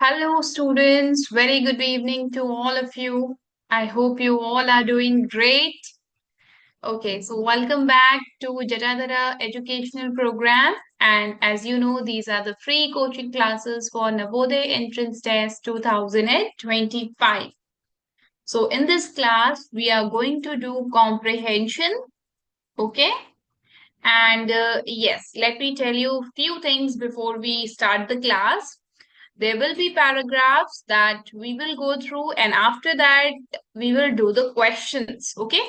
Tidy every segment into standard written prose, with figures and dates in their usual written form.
Hello, students. Very good evening to all of you. I hope you all are doing great. Okay, so welcome back to Jatadhara Educational Program. And as you know, these are the free coaching classes for NAVODAY Entrance Test 2025. So in this class, we are going to do comprehension. Okay. And yes, let me tell you a few things before we start the class. There will be paragraphs that we will go through, and after that, we will do the questions. Okay,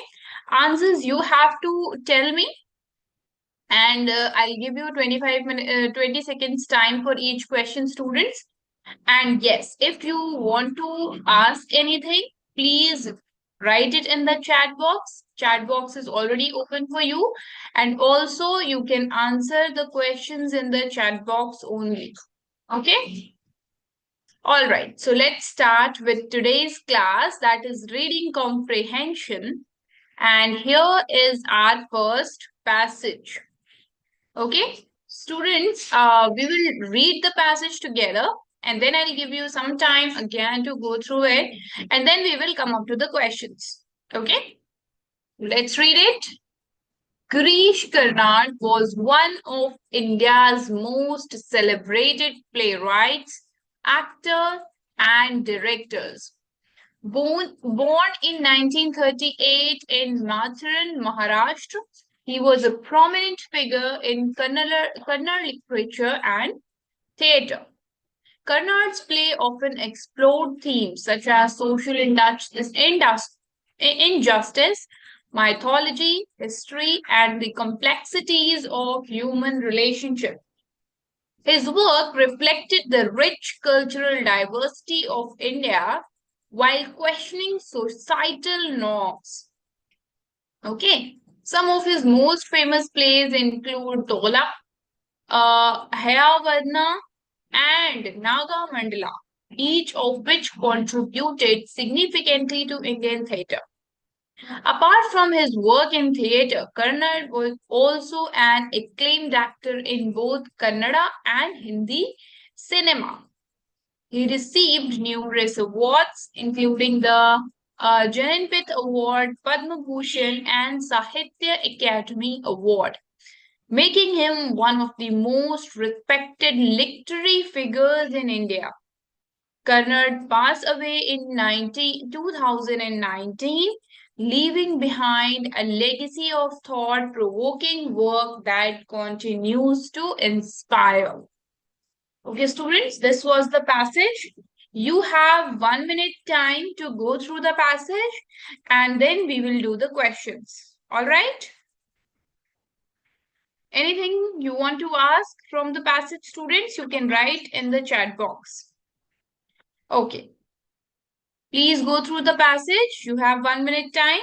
answers you have to tell me, and I'll give you 20 seconds time for each question, students. And yes, if you want to ask anything, please write it in the chat box. Chat box is already open for you, and also you can answer the questions in the chat box only. Okay. All right, so let's start with today's class, that is reading comprehension. And here is our first passage. Okay, students, we will read the passage together, and then I'll give you some time again to go through it, and then we will come up to the questions. Okay, let's read it. Girish Karnad was one of India's most celebrated playwrights, actors, and directors. Born in 1938 in Matharan, Maharashtra, he was a prominent figure in Kannada literature and theatre. Karnad's play often explored themes such as social injustice, mythology, history, and the complexities of human relationships. His work reflected the rich cultural diversity of India while questioning societal norms. Okay, some of his most famous plays include Tola, Hayavarna, and Naga Mandala, each of which contributed significantly to Indian theatre. Apart from his work in theatre, Karnad was also an acclaimed actor in both Kannada and Hindi cinema. He received numerous awards, including the Jananpith Award, Padma Bhushan, and Sahitya Academy Award, making him one of the most respected literary figures in India. Karnad passed away in 2019, leaving behind a legacy of thought-provoking work that continues to inspire. Okay, students, this was the passage. You have 1 minute time to go through the passage, and then we will do the questions. All right? Anything you want to ask from the passage, students, you can write in the chat box. Okay. Please go through the passage. You have 1 minute time.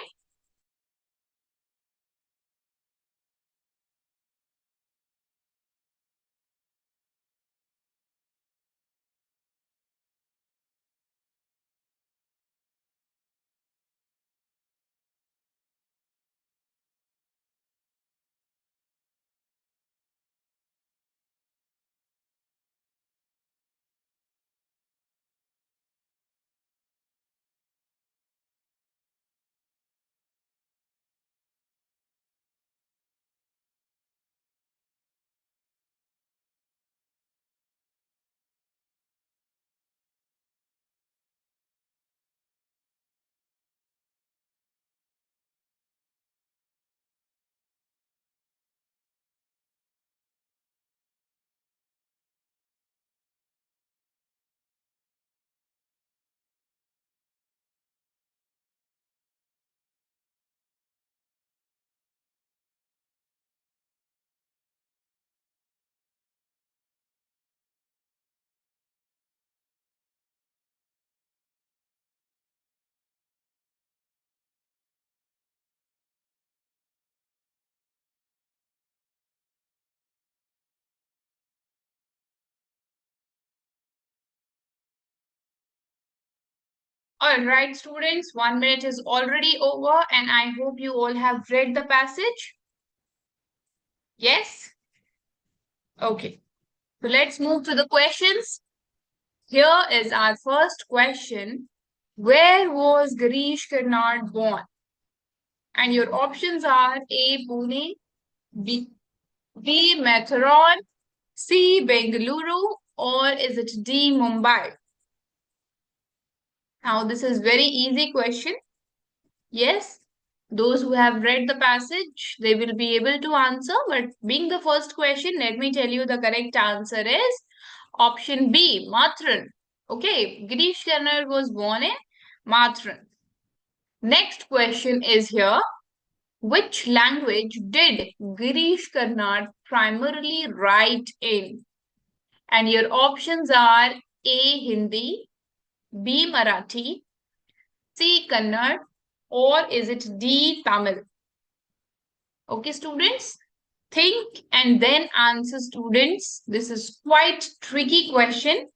All right, students, 1 minute is already over, and I hope you all have read the passage. Yes? Okay. So let's move to the questions. Here is our first question. Where was Girish Karnad born? And your options are A. Pune, B. Mathura, C. Bengaluru, or is it D. Mumbai? Now, this is very easy question. Yes, those who have read the passage, they will be able to answer. But being the first question, let me tell you the correct answer is option B, Mathran. Okay, Girish Karnad was born in Mathran. Next question is here. Which language did Girish Karnad primarily write in? And your options are A. Hindi, B. Marathi, C. Kannada, or is it D. Tamil? Okay, students, think and then answer, students. This is quite tricky question,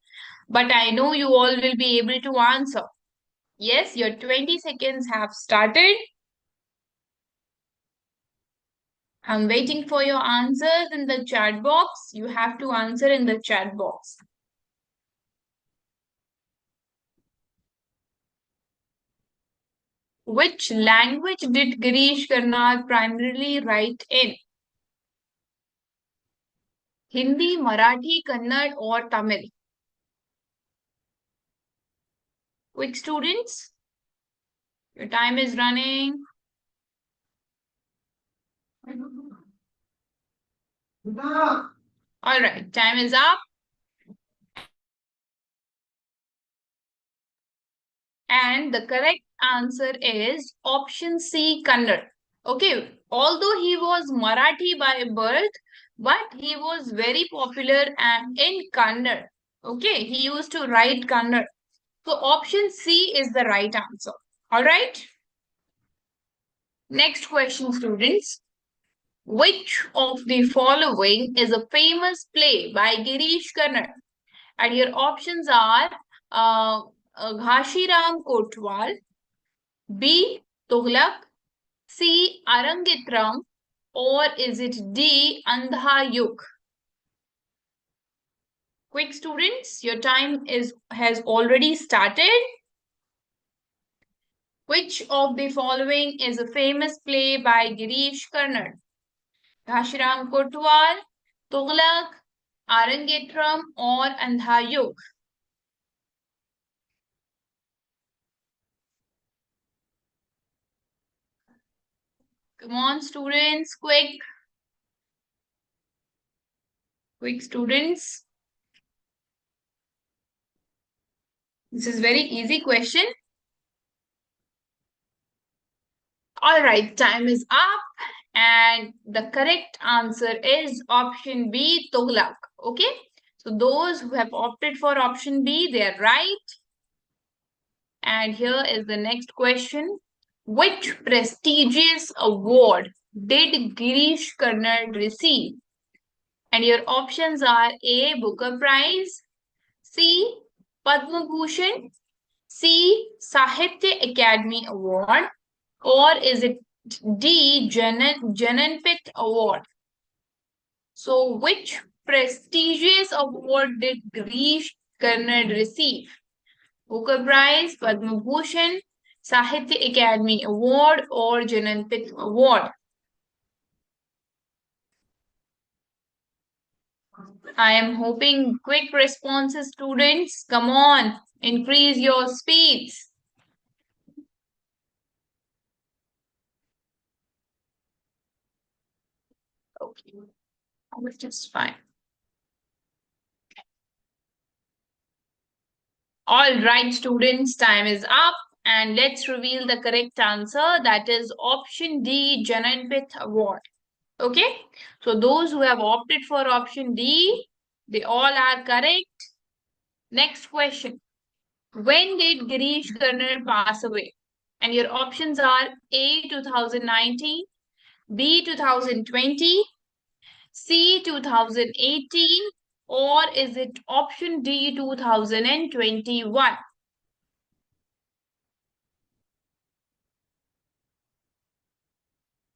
but I know you all will be able to answer. Yes, your 20 seconds have started. I'm waiting for your answers in the chat box. You have to answer in the chat box. Which language did Girish Karnad primarily write in? Hindi, Marathi, Kannada, or Tamil? Quick, students. Your time is running. All right, time is up. And the correct answer is option C, Kannada. Okay, although he was Marathi by birth, but he was very popular in Kannada. Okay, he used to write Kannada. So option C is the right answer. All right. Next question, students. Which of the following is a famous play by Girish Karnad? And your options are Ghashiram Kotwal, B. Tughlaq, C. Arangitram, or is it D. Andha Yug? Quick, students, your time has already started. Which of the following is a famous play by Girish Karnad? Ghashiram Kotwal, Tughlaq, Arangetram, or Andha Yug? Come on, students, quick. Quick, students. This is very easy question. All right, time is up. And the correct answer is option B, Tughlaq. Okay. So those who have opted for option B, they are right. And here is the next question. Which prestigious award did Girish Karnad receive? And your options are A. Booker Prize, C. Padma Bhushan, C. Sahitya Academy Award, or is it D. Jananpith Award? So, which prestigious award did Girish Karnad receive? Booker Prize, Padma Bhushan, Sahitya Academy Award, or Jananpith Award? I am hoping quick responses, students. Come on, increase your speeds. Okay, which is fine. All right, students, time is up. And let's reveal the correct answer. That is option D, Jananpith Award. Okay, so those who have opted for option D, they all are correct. Next question. When did Girish Karnad pass away? And your options are A, 2019, B, 2020, C, 2018, or is it option D, 2021?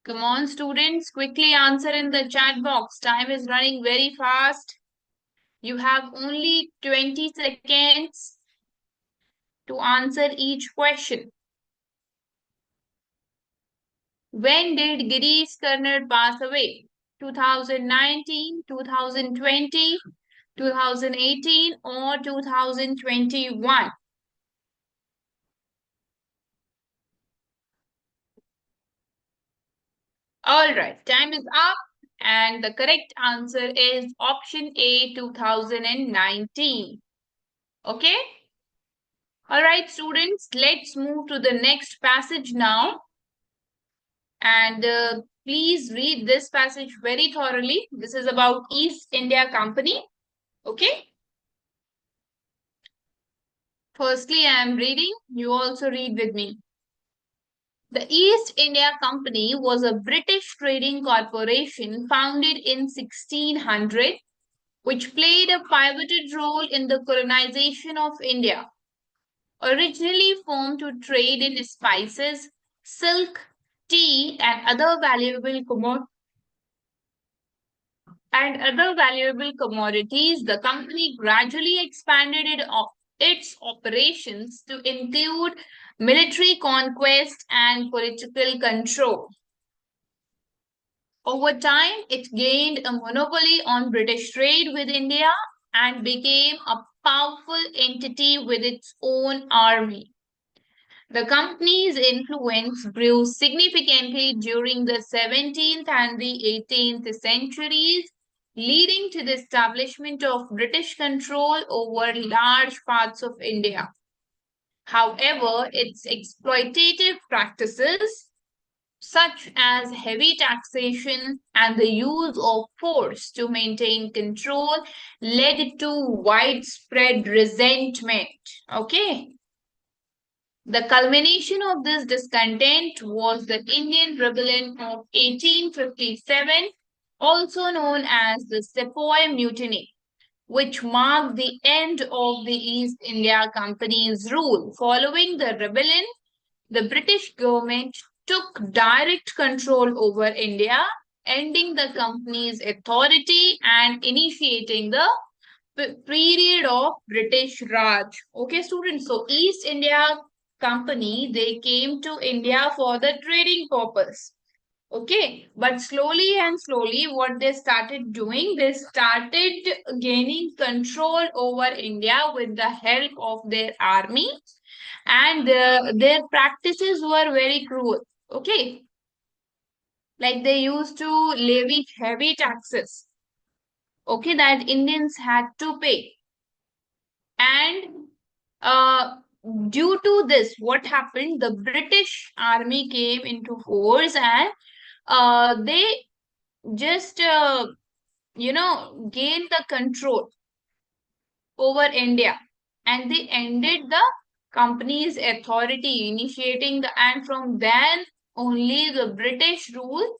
Come on, students, quickly answer in the chat box. Time is running very fast. You have only 20 seconds to answer each question. When did Girish Karnad pass away? 2019, 2020, 2018 or 2021? All right, time is up. And the correct answer is option A, 2019. Okay? All right, students, let's move to the next passage now. And please read this passage very thoroughly. This is about East India Company. Okay? Firstly, I am reading. You also read with me. The East India Company was a British trading corporation founded in 1600, which played a pivotal role in the colonization of India. Originally formed to trade in spices, silk, tea, and other valuable commodities, the company gradually expanded its operations to include military conquest and political control. Over time, it gained a monopoly on British trade with India and became a powerful entity with its own army. The company's influence grew significantly during the 17th and the 18th centuries, leading to the establishment of British control over large parts of India. However, its exploitative practices, such as heavy taxation and the use of force to maintain control, led to widespread resentment. Okay. The culmination of this discontent was the Indian Rebellion of 1857, also known as the Sepoy Mutiny, which marked the end of the East India Company's rule. Following the rebellion, the British government took direct control over India, ending the company's authority and initiating the period of British Raj. Okay, students. So East India Company, they came to India for the trading purpose. Okay, but slowly and slowly, what they started doing, they started gaining control over India with the help of their army, and their practices were very cruel. Okay, like they used to levy heavy taxes. Okay, that Indians had to pay, and uh, due to this, what happened? The British army came into force, and they just gained the control over India, and they ended the company's authority, initiating the and from then only the British rule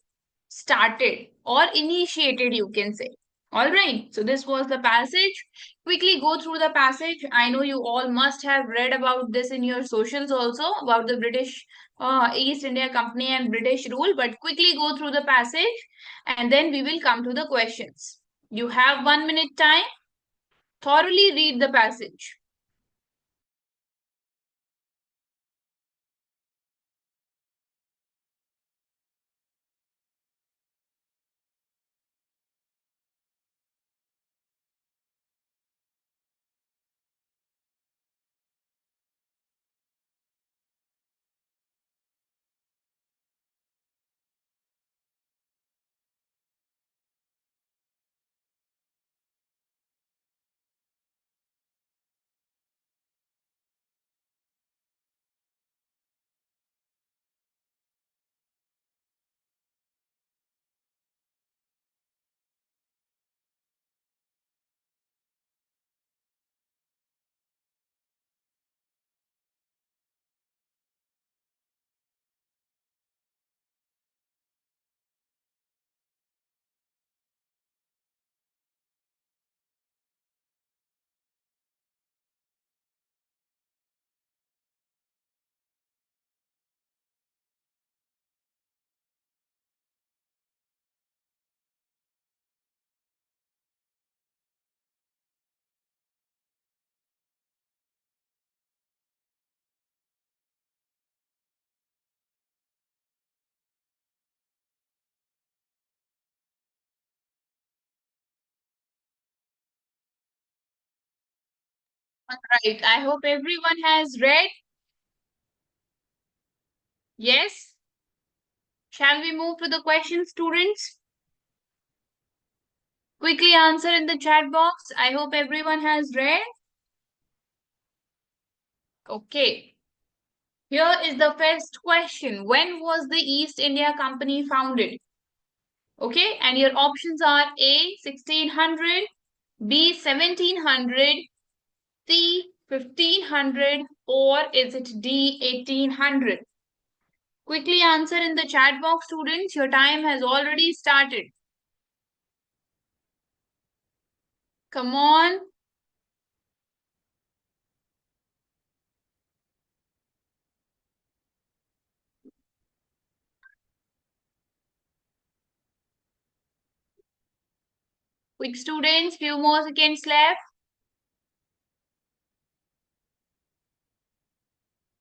started or initiated, you can say. All right, so this was the passage. Quickly go through the passage. I know you all must have read about this in your socials also, about the British East India Company and British rule, but quickly go through the passage and then we will come to the questions. You have 1 minute time. Thoroughly read the passage. Right. I hope everyone has read. Yes. Shall we move to the question, students? Quickly answer in the chat box. I hope everyone has read. Okay. Here is the first question. When was the East India Company founded? Okay. And your options are A, 1600, B, 1700, C, 1500, or is it D, 1800? Quickly answer in the chat box, students. Your time has already started. Come on. Quick, students. Few more seconds left.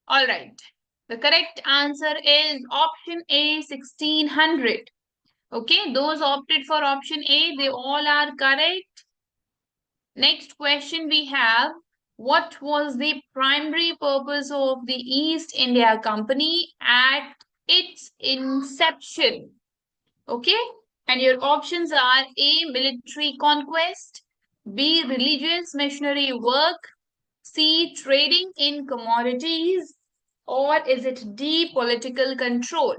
All right. The correct answer is option A, 1600. Okay. Those opted for option A, they all are correct. Next question we have. What was the primary purpose of the East India Company at its inception? Okay. And your options are A, military conquest, B, religious missionary work, C, trading in commodities, or is it D, political control?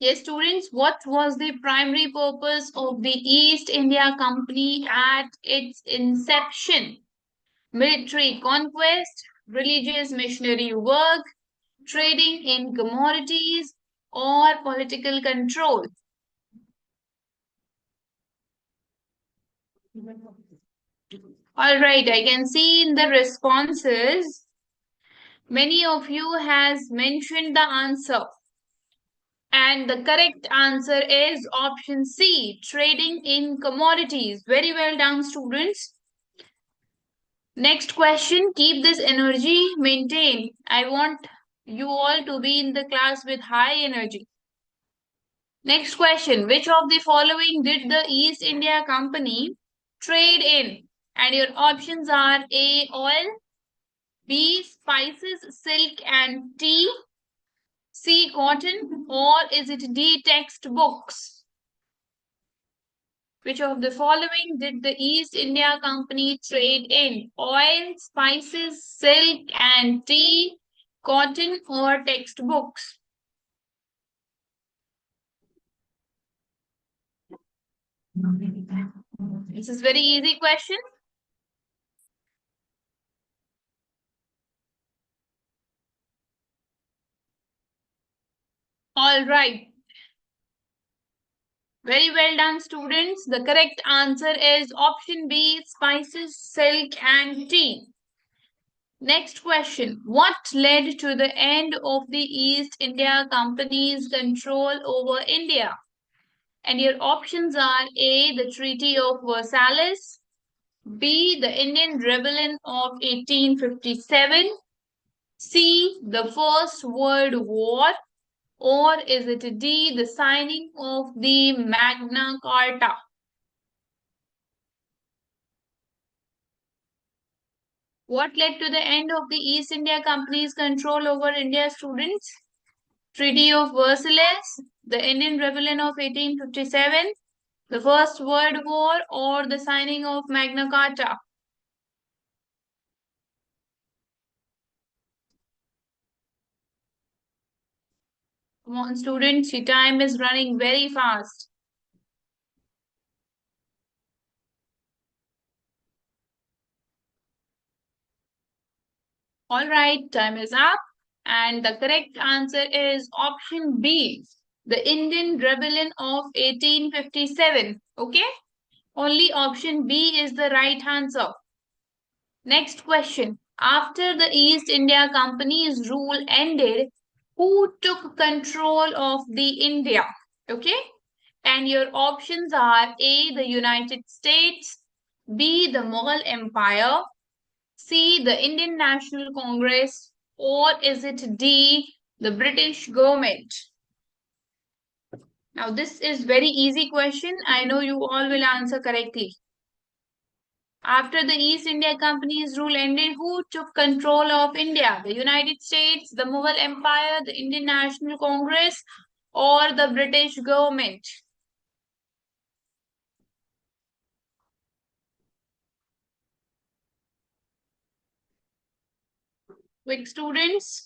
Yes, students, what was the primary purpose of the East India Company at its inception? Military conquest, religious missionary work, trading in commodities, or political control? All right, I can see in the responses, many of you has mentioned the answer. And the correct answer is option C, trading in commodities. Very well done, students. Next question, keep this energy maintained. I want you all to be in the class with high energy. Next question, which of the following did the East India Company trade in? And your options are A, oil, B, spices, silk and tea, C, cotton, or is it D, textbooks? Which of the following did the East India Company trade in? Oil, spices, silk and tea, cotton or textbooks? This is very easy question. All right. Very well done, students. The correct answer is option B, spices, silk and tea. Next question. What led to the end of the East India Company's control over India? And your options are A, the Treaty of Versailles, B, the Indian Rebellion of 1857, C, the First World War, or is it D, the signing of the Magna Carta? What led to the end of the East India Company's control over India, students? Treaty of Versailles, the Indian Rebellion of 1857, the First World War, or the signing of Magna Carta? Come on, students, your time is running very fast. All right, time is up. And the correct answer is option B, the Indian Rebellion of 1857. Okay? Only option B is the right answer. Next question. After the East India Company's rule ended, who took control of the India? Okay? And your options are A, the United States, B, the Mughal Empire, C, the Indian National Congress, or is it D, the British government? Now, this is very easy question. I know you all will answer correctly. After the East India Company's rule ended, who took control of India? The United States, the Mughal Empire, the Indian National Congress, or the British government? Quick, students.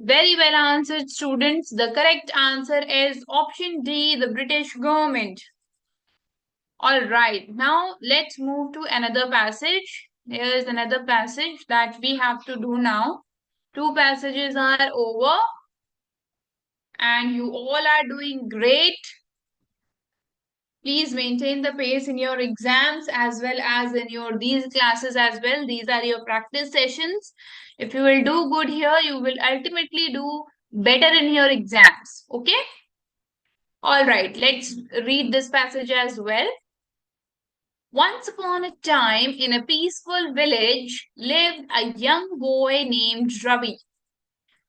Very well answered, students. The correct answer is option D, the British government. All right, now let's move to another passage. Here is another passage that we have to do now. Two passages are over, and you all are doing great. Please maintain the pace in your exams as well as in your these classes as well. These are your practice sessions. If you will do good here, you will ultimately do better in your exams. Okay? All right, let's read this passage as well. Once upon a time, in a peaceful village, lived a young boy named Ravi.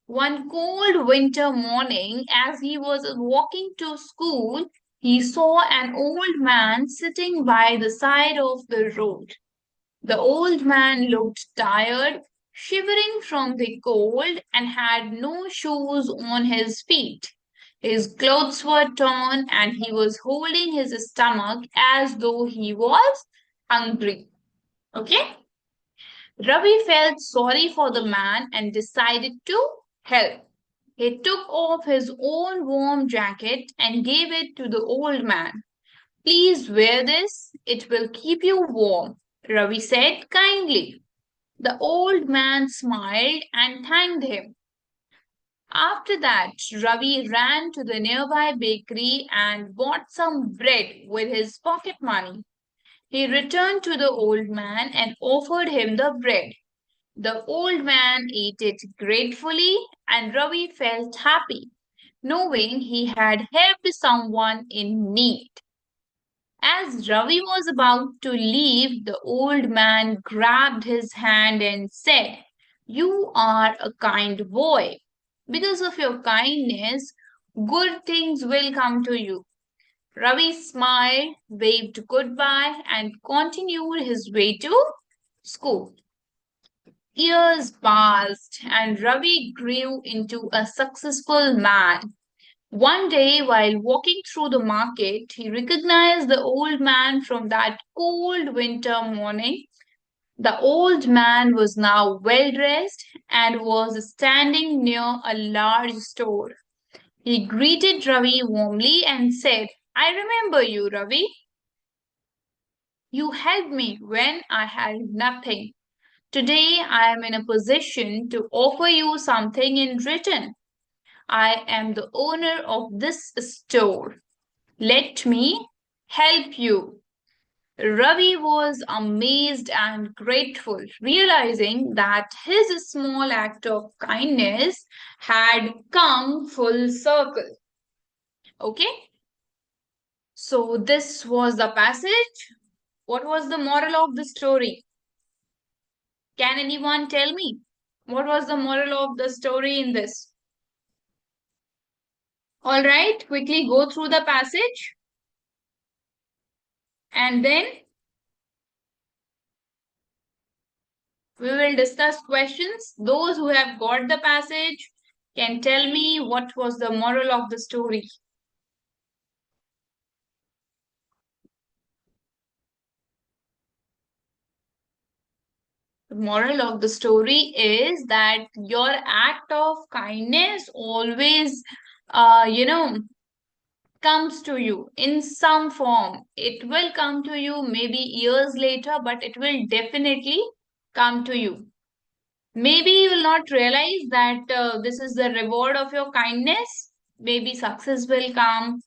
One cold winter morning, as he was walking to school, he saw an old man sitting by the side of the road. The old man looked tired, shivering from the cold, and had no shoes on his feet. His clothes were torn, and he was holding his stomach as though he was hungry. Okay? Ravi felt sorry for the man and decided to help. He took off his own warm jacket and gave it to the old man. Please wear this, it will keep you warm, Ravi said kindly. The old man smiled and thanked him. After that, Ravi ran to the nearby bakery and bought some bread with his pocket money. He returned to the old man and offered him the bread. The old man ate it gratefully, and Ravi felt happy, knowing he had helped someone in need. As Ravi was about to leave, the old man grabbed his hand and said, "You are a kind boy. Because of your kindness, good things will come to you." Ravi smiled, waved goodbye, and continued his way to school. Years passed, and Ravi grew into a successful man. One day, while walking through the market, he recognized the old man from that cold winter morning. The old man was now well dressed and was standing near a large store. He greeted Ravi warmly and said, "I remember you, Ravi. You helped me when I had nothing. Today I am in a position to offer you something in return. I am the owner of this store. Let me help you." Ravi was amazed and grateful, realizing that his small act of kindness had come full circle. Okay, so this was the passage. What was the moral of the story? Can anyone tell me? What was the moral of the story in this? All right, quickly go through the passage and then we will discuss questions. Those who have got the passage can tell me what was the moral of the story. The moral of the story is that your act of kindness always, you know, comes to you in some form. It will come to you maybe years later, but it will definitely come to you. Maybe you will not realize that this is the reward of your kindness. Maybe success will come.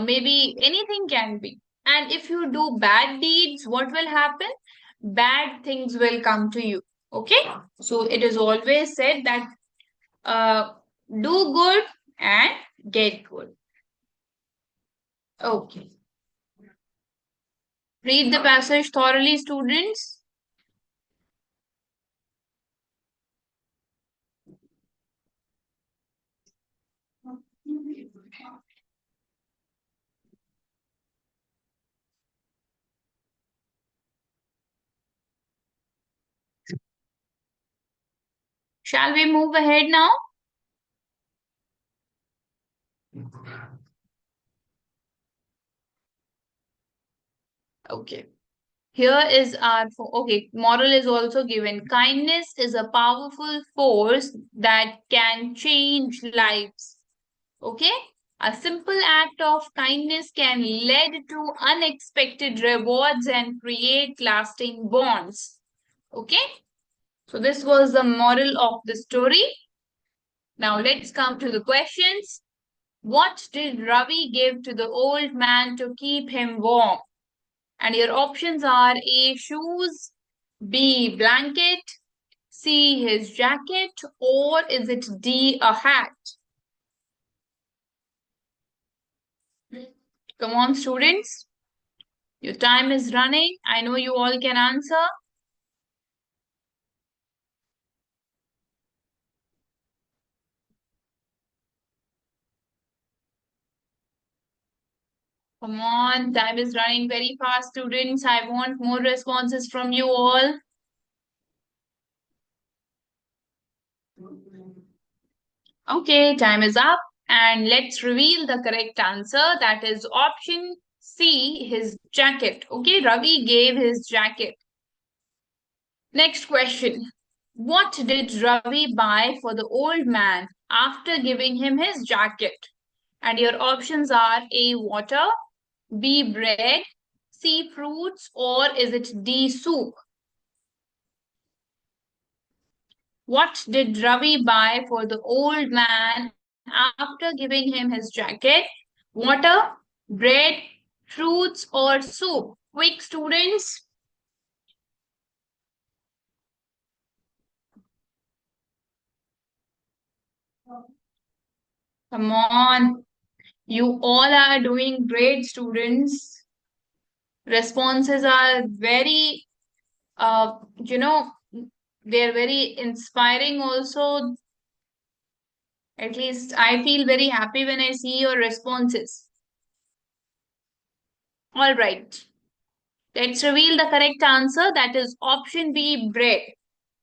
Maybe anything can be. And if you do bad deeds, what will happen? Bad things will come to you. Okay? So it is always said that do good and get good. Okay. Read the passage thoroughly, students. Shall we move ahead now? Okay. Here is our okay. Moral is also given. Kindness is a powerful force that can change lives. Okay? A simple act of kindness can lead to unexpected rewards and create lasting bonds. Okay? So this was the moral of the story. Now let's come to the questions. What did Ravi give to the old man to keep him warm? And your options are A. Shoes, B. Blanket, C. His jacket, or is it D. A hat? Come on, students. Your time is running. I know you all can answer. Come on, time is running very fast, students. I want more responses from you all. Okay, time is up. And let's reveal the correct answer. That is option C, his jacket. Okay, Ravi gave his jacket. Next question. What did Ravi buy for the old man after giving him his jacket? And your options are A, water, B, bread, C, fruits, or is it D, soup? What did Ravi buy for the old man after giving him his jacket? Water, bread, fruits, or soup? Quick, students. Come on. You all are doing great, students. Responses are very, uh, you know, they're very inspiring also. At least I feel very happy when I see your responses. All right. Let's reveal the correct answer. That is option B, bread.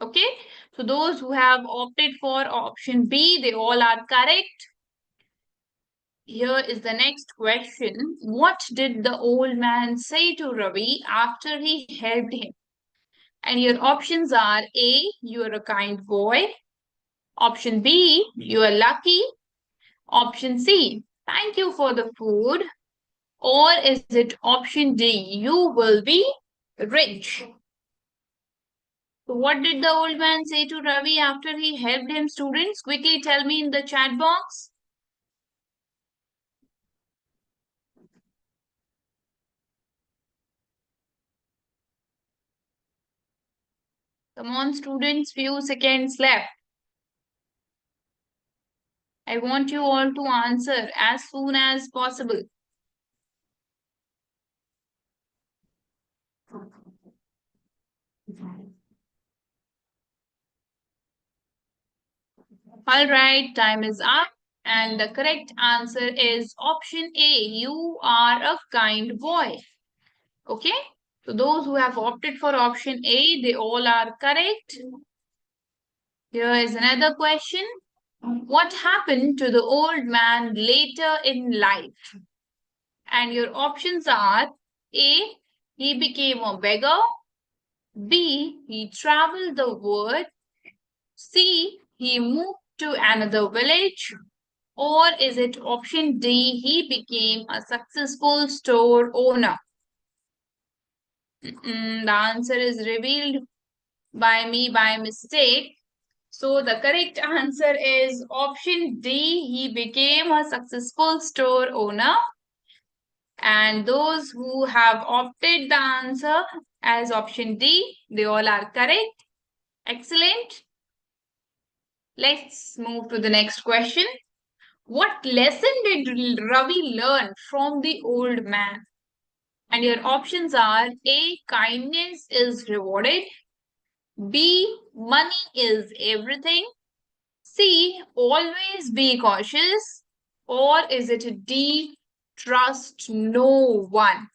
Okay. So those who have opted for option B, they all are correct. Here is the next question. What did the old man say to Ravi after he helped him? And your options are A, you are a kind boy. Option B, you are lucky. Option C, thank you for the food. Or is it option D, you will be rich? So what did the old man say to Ravi after he helped him? Students, quickly tell me in the chat box. Come on, students, few seconds left. I want you all to answer as soon as possible. All right, time is up. And the correct answer is option A. You are a kind boy. Okay. So those who have opted for option A, they all are correct. Here is another question. What happened to the old man later in life? And your options are A. He became a beggar. B. He traveled the world. C. He moved to another village. Or is it option D? He became a successful store owner. The answer is revealed by me by mistake. So the correct answer is option D. He became a successful store owner. And those who have opted the answer as option D, they all are correct. Excellent. Let's move to the next question. What lesson did Ravi learn from the old man? And your options are A. Kindness is rewarded. B. Money is everything. C. Always be cautious. Or is it D, trust no one?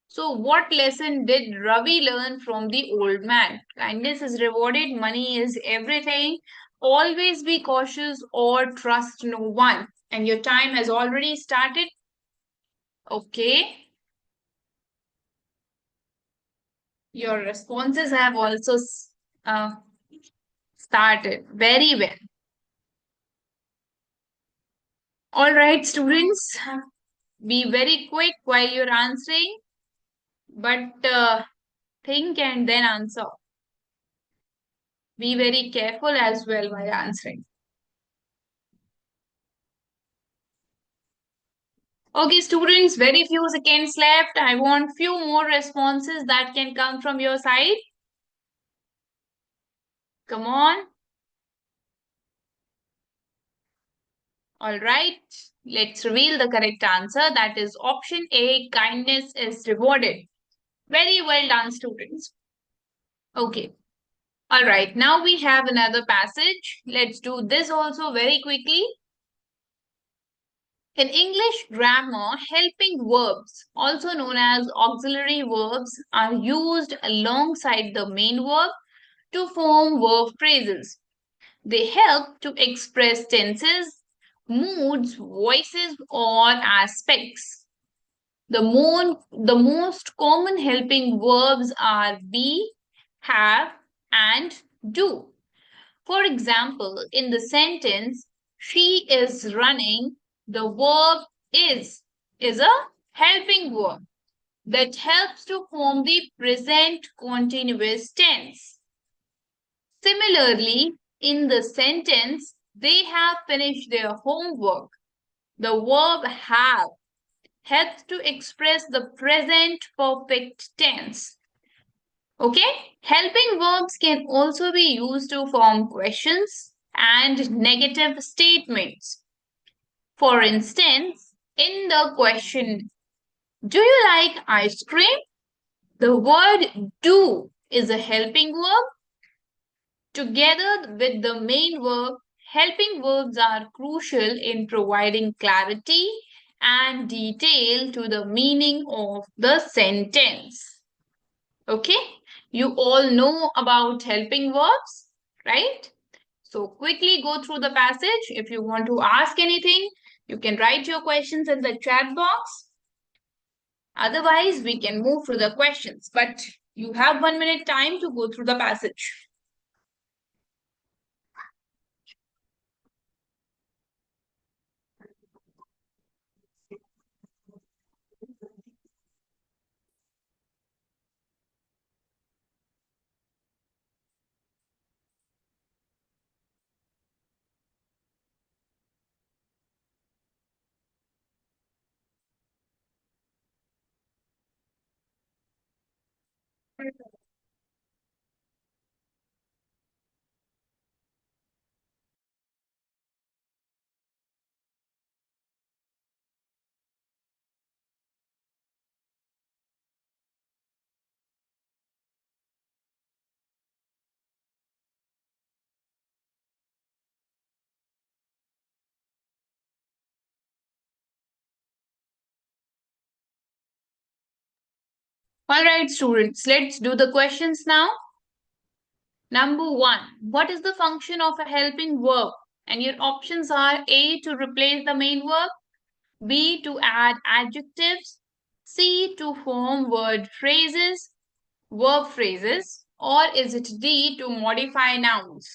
So, what lesson did Ravi learn from the old man? Kindness is rewarded, money is everything. Always be cautious or trust no one. And your time has already started. Okay. Your responses have also uh, started. Very well. All right, students, be very quick while you're answering, but think and then answer. Be very careful as well while answering. Okay, students, very few seconds left. I want few more responses that can come from your side. Come on. All right. Let's reveal the correct answer. That is option A, kindness is rewarded. Very well done, students. Okay. All right. Now we have another passage. Let's do this also very quickly. In English grammar, helping verbs, also known as auxiliary verbs, are used alongside the main verb to form verb phrases. They help to express tenses, moods, voices, or aspects. The most common helping verbs are be, have, and do. For example, in the sentence, she is running, the verb is a helping verb that helps to form the present continuous tense. Similarly, in the sentence, they have finished their homework. The verb have helps to express the present perfect tense. Okay? Helping verbs can also be used to form questions and negative statements. For instance, in the question, do you like ice cream? The word do is a helping verb. Together with the main verb, helping verbs are crucial in providing clarity and detail to the meaning of the sentence. Okay? You all know about helping verbs, right? So quickly go through the passage. If you want to ask anything, you can write your questions in the chat box. Otherwise, we can move to the questions. But you have 1 minute time to go through the passage. All right, students, let's do the questions now. Number one, what is the function of a helping verb? And your options are A, to replace the main verb, B, to add adjectives, C, to form verb phrases, or is it D, to modify nouns?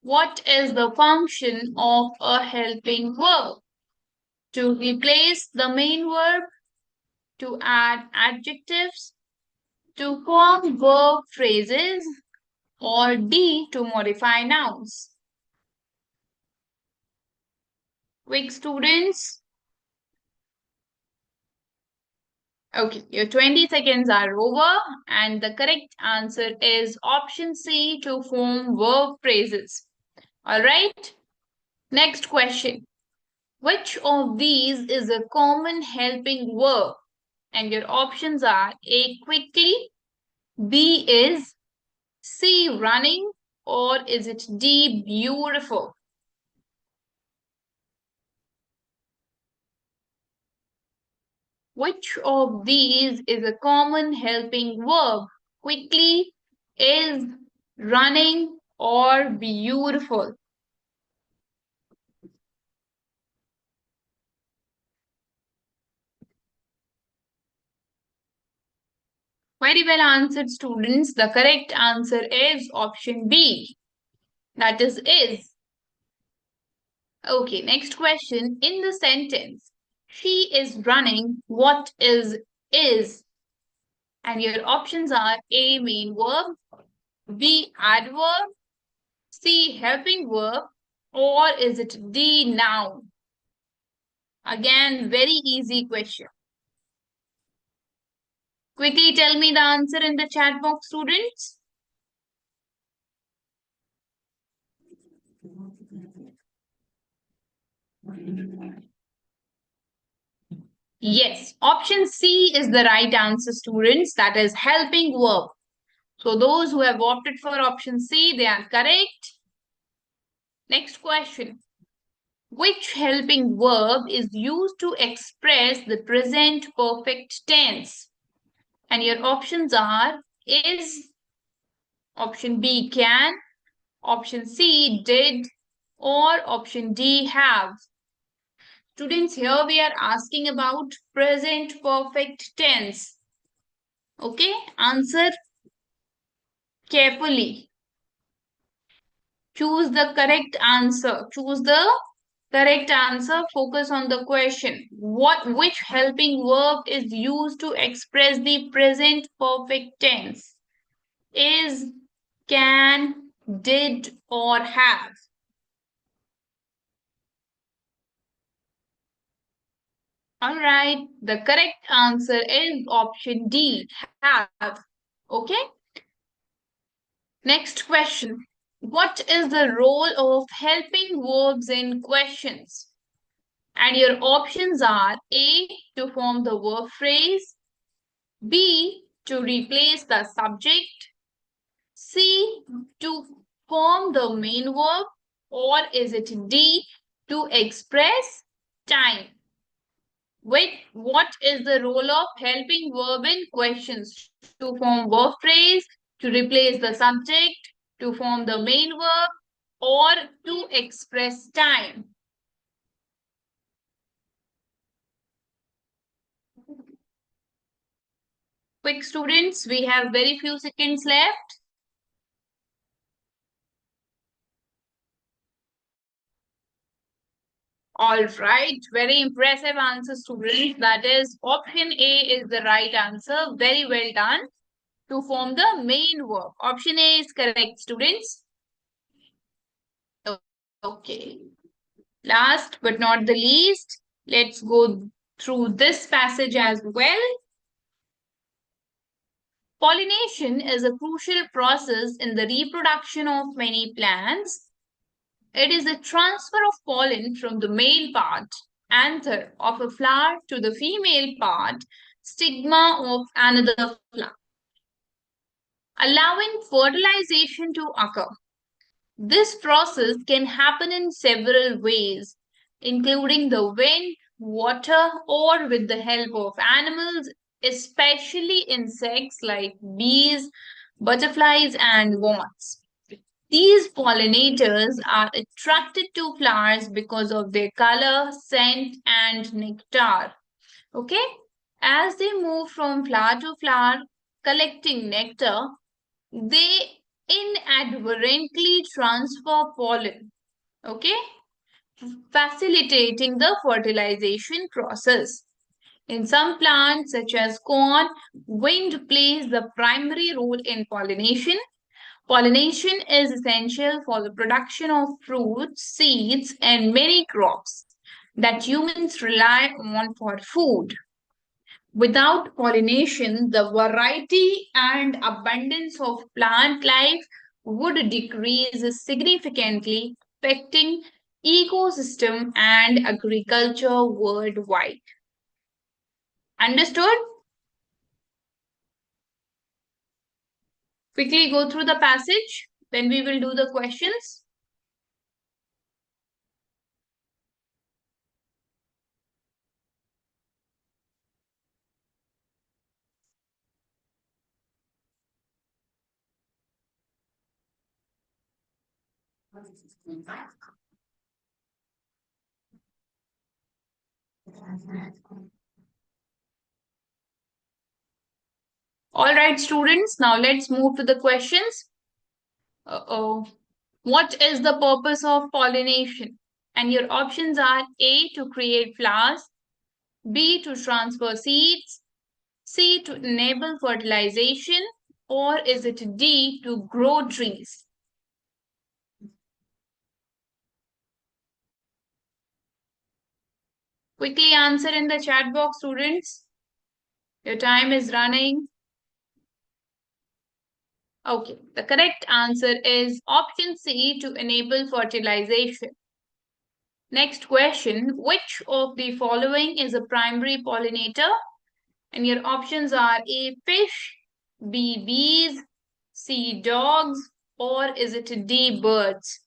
What is the function of a helping verb? To replace the main verb, to add adjectives, to form verb phrases, or D, to modify nouns? Quick, students. Okay, your 20 seconds are over, and the correct answer is option C, to form verb phrases. All right. Next question. Which of these is a common helping verb? And your options are A, quickly, B is, C, running, or is it D, beautiful? Which of these is a common helping verb? Quickly, is, running, or beautiful? Very well answered, students. The correct answer is option B. That is. Okay, next question. In the sentence, she is running, what is? And your options are A, main verb, B, adverb, C, helping verb, or is it D, noun? Again, very easy question. Quickly tell me the answer in the chat box, students. Yes, option C is the right answer, students. That is helping verb. So those who have opted for option C, they are correct. Next question. Which helping verb is used to express the present perfect tense? And your options are is, option B, can, option C, did, or option D, have. Students, here we are asking about present perfect tense. Okay, answer carefully. Choose the correct answer. Choose the correct answer. Focus on the question. Which helping verb is used to express the present perfect tense? Is, can, did, or have? All right. The correct answer is option D, have. Okay. Next question. What is the role of helping verbs in questions? And your options are A, to form the verb phrase, B, to replace the subject, C, to form the main verb, or is it D, to express time? What is the role of helping verb in questions? To form verb phrase, to replace the subject, to form the main verb, or to express time? Quick, students, we have very few seconds left. All right, very impressive answer, students. That is option A is the right answer. Very well done. To form the main verb. Option A is correct, students. Okay. Last but not the least, let's go through this passage as well. Pollination is a crucial process in the reproduction of many plants. It is the transfer of pollen from the male part, anther, of a flower to the female part, stigma of another flower, allowing fertilization to occur. This process can happen in several ways, including the wind, water, or with the help of animals, especially insects like bees, butterflies, and moths. These pollinators are attracted to flowers because of their color, scent, and nectar. Okay? As they move from flower to flower, collecting nectar, they inadvertently transfer pollen. Okay? Facilitating the fertilization process. In some plants, such as corn, wind plays the primary role in pollination. Pollination is essential for the production of fruits, seeds, and many crops that humans rely on for food. Without pollination, the variety and abundance of plant life would decrease significantly, affecting ecosystem and agriculture worldwide. Understood? Quickly go through the passage. Then we will do the questions. All right, students, now let's move to the questions. Uh-oh. What is the purpose of pollination? And your options are A, to create flowers, B, to transfer seeds, C, to enable fertilization, or is it D, to grow trees? Quickly answer in the chat box, students. Your time is running. Okay, the correct answer is option C, to enable fertilization. Next question, which of the following is a primary pollinator? And your options are A, fish, B, bees, C, dogs, or is it D, birds?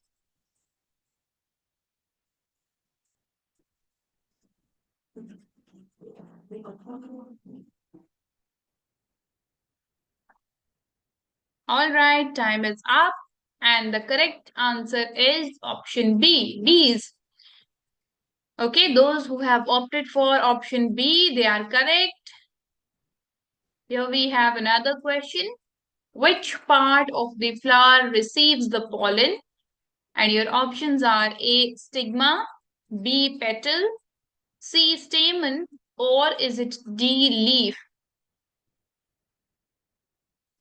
All right, time is up. And the correct answer is option B, bees. Okay, those who have opted for option B, they are correct. Here we have another question. Which part of the flower receives the pollen? And your options are A, stigma, B, petal, C, stamen, or is it D, leaf?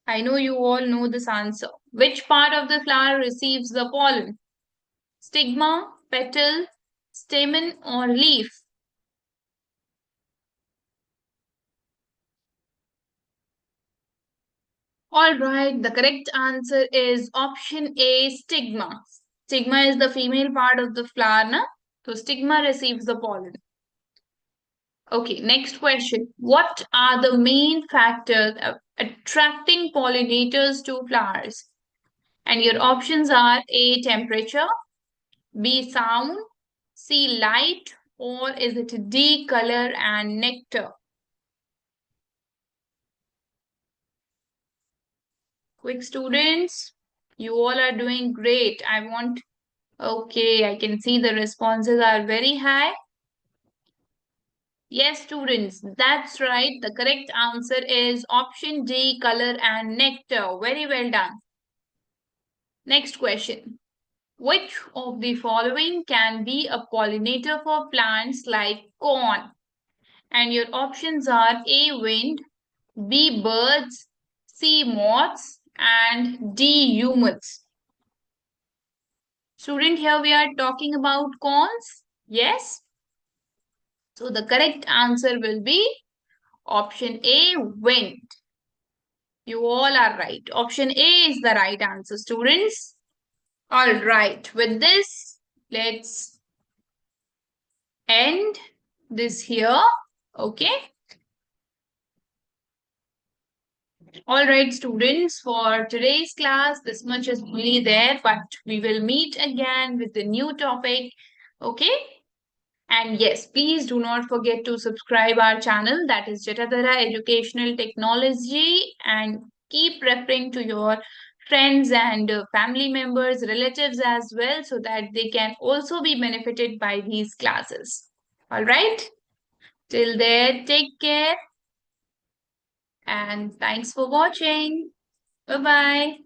I know you all know this answer. Which part of the flower receives the pollen? Stigma, petal, stamen, or leaf? All right, the correct answer is option A, stigma. Stigma is the female part of the flower, na? So stigma receives the pollen. Okay, next question. What are the main factors of attracting pollinators to flowers? And your options are A, temperature, B, sound, C, light, or is it D, color and nectar? Quick students, you all are doing great. Okay, I can see the responses are very high. Yes, students, that's right. The correct answer is option D, color and nectar. Very well done. Next question. Which of the following can be a pollinator for plants like corn? And your options are A, wind, B, birds, C, moths, and D, humans. Student, here we are talking about corns. Yes? So the correct answer will be option A, wind. You all are right. Option A is the right answer, students. All right. With this, let's end this here. Okay. All right, students, for today's class, this much is only there, but we will meet again with a new topic. Okay. And yes, please do not forget to subscribe our channel, that is Jatadhara Educational Technology, and keep referring to your friends and family members, relatives as well, so that they can also be benefited by these classes. All right. Till there, take care and thanks for watching. Bye-bye.